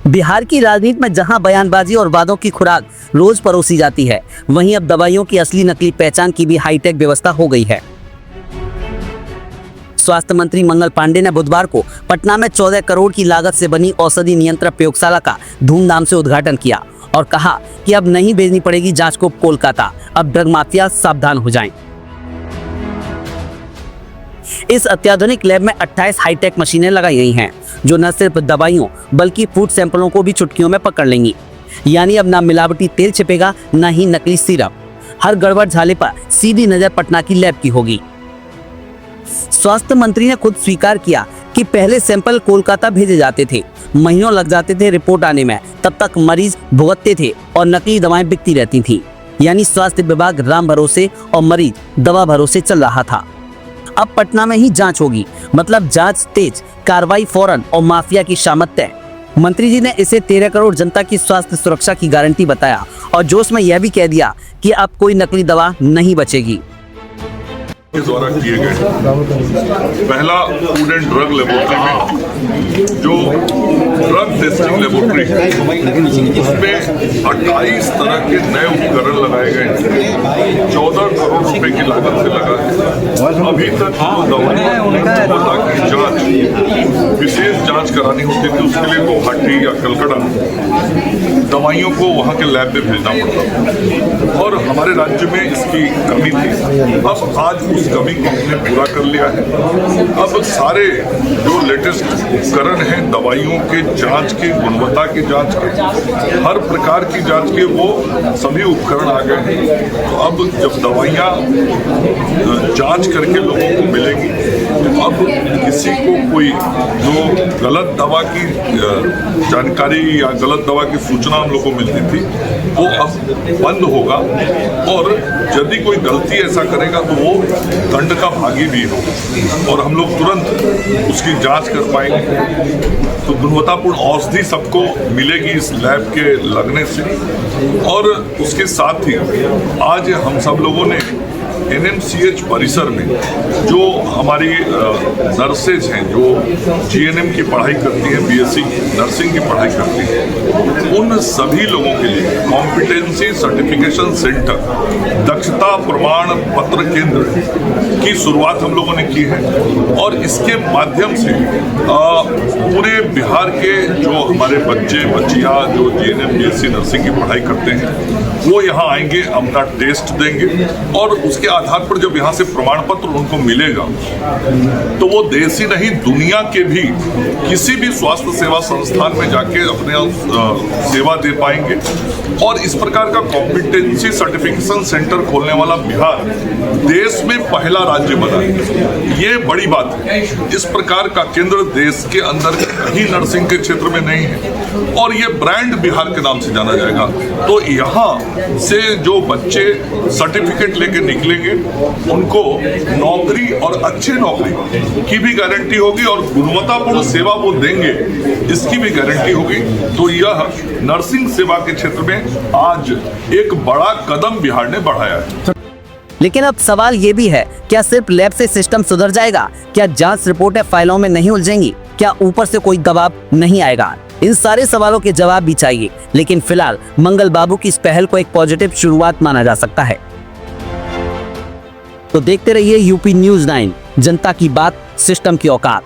बिहार की राजनीति में जहां बयानबाजी और वादों की खुराक रोज परोसी जाती है, वहीं अब दवाइयों की असली नकली पहचान की भी हाईटेक व्यवस्था हो गई है। स्वास्थ्य मंत्री मंगल पांडे ने बुधवार को पटना में 14 करोड़ की लागत से बनी औषधि नियंत्रण प्रयोगशाला का धूमधाम से उद्घाटन किया और कहा कि अब नहीं भेजनी पड़ेगी जांच को कोलकाता, अब ड्रग माफिया सावधान हो जाएं। इस अत्याधुनिक लैब में 28 हाईटेक मशीनें लगाई गई हैं, जो न सिर्फ दवाइयों बल्कि फूड सैंपलों को भी चुटकियों में पकड़ लेंगी। यानी अब ना मिलावटी तेल छिपेगा, न ही नकली सिरप। हर गड़बड़ झाले पर सीधी नजर पटना की लैब की होगी। स्वास्थ्य मंत्री ने खुद स्वीकार किया कि पहले सैंपल कोलकाता भेजे जाते थे, महीनों लग जाते थे रिपोर्ट आने में, तब तक मरीज भुगतते थे और नकली दवाएं बिकती रहती थी। यानी स्वास्थ्य विभाग राम भरोसे और मरीज दवा भरोसे चल रहा था। अब पटना में ही जांच होगी, मतलब जांच तेज, कार्रवाई फौरन और माफिया की शामत तय। मंत्री जी ने इसे 13 करोड़ जनता की स्वास्थ्य सुरक्षा की गारंटी बताया और जोश में यह भी कह दिया कि अब कोई नकली दवा नहीं बचेगी। के द्वारा किए गए पहला फूड एंड ड्रग लेबोरेटरी में जो ड्रग टेस्टिंग लेबोरेटरी है, उसमें 28 तरह के नए उपकरण लगाए गए, 14 करोड़ रुपए की लागत से लगा है। अभी तक जो दवाइयों की जांच, विशेष जांच करानी होती थी, उसके लिए गुवाहाटी या कलकत्ता दवाइयों को वहाँ के लैब में भेजना पड़ता और हमारे राज्य में इसकी कमी थी। अब आज उस कमी को हमने पूरा कर लिया है। अब सारे जो लेटेस्ट उपकरण हैं दवाइयों के जांच के, गुणवत्ता की जांच के, हर प्रकार की जांच के, वो सभी उपकरण आ गए हैं। तो अब जब दवाइयाँ जांच करके लोगों को मिलेंगी, तो अब किसी को कोई जो गलत दवा की जानकारी या गलत दवा की सूचना हम लोग को मिलती थी, वो अब बंद होगा और यदि कोई गलती ऐसा करेगा तो वो दंड का भागी भी हो और हम लोग तुरंत उसकी जांच कर पाएंगे। तो गुणवत्तापूर्ण औषधि सबको मिलेगी इस लैब के लगने से। और उसके साथ ही आज हम सब लोगों ने NMCH परिसर में जो हमारी नर्सेज हैं, जो GNM की पढ़ाई करती हैं, BSc नर्सिंग की पढ़ाई करती हैं, उन सभी लोगों के लिए कॉम्पिटेंसी सर्टिफिकेशन सेंटर, दक्षता प्रमाण पत्र केंद्र की शुरुआत हम लोगों ने की है। और इसके माध्यम से पूरे बिहार के जो हमारे बच्चे बच्चियाँ जो GNM BSc नर्सिंग की पढ़ाई करते हैं, वो यहाँ आएंगे, अपना टेस्ट देंगे और उसके आधार पर जब यहाँ से प्रमाण पत्र उनको मिलेगा तो वो देश ही नहीं दुनिया के भी किसी भी स्वास्थ्य सेवा संस्थान में जाके अपने सेवा दे पाएंगे। और इस प्रकार का कॉम्पिटेंसी सर्टिफिकेशन सेंटर खोलने वाला बिहार देश में पहला राज्य बना है। ये बड़ी बात है। इस प्रकार का केंद्र देश के अंदर कहीं नर्सिंग के क्षेत्र में नहीं है और ये ब्रांड बिहार के नाम से जाना जाएगा। तो यहाँ से जो बच्चे सर्टिफिकेट लेके निकलेंगे उनको नौकरी और अच्छी नौकरी की भी गारंटी होगी और गुणवत्तापूर्ण सेवा वो देंगे इसकी भी गारंटी होगी। तो यह नर्सिंग सेवा के क्षेत्र में आज एक बड़ा कदम बिहार ने बढ़ाया है। लेकिन अब सवाल ये भी है, क्या सिर्फ लैब से सिस्टम सुधर जाएगा? क्या जांच रिपोर्टें फाइलों में नहीं उलझेंगी? क्या ऊपर से कोई दबाव नहीं आएगा? इन सारे सवालों के जवाब भी चाहिए। लेकिन फिलहाल मंगल बाबू की इस पहल को एक पॉजिटिव शुरुआत माना जा सकता है। तो देखते रहिए UP News 9, जनता की बात, सिस्टम की औकात।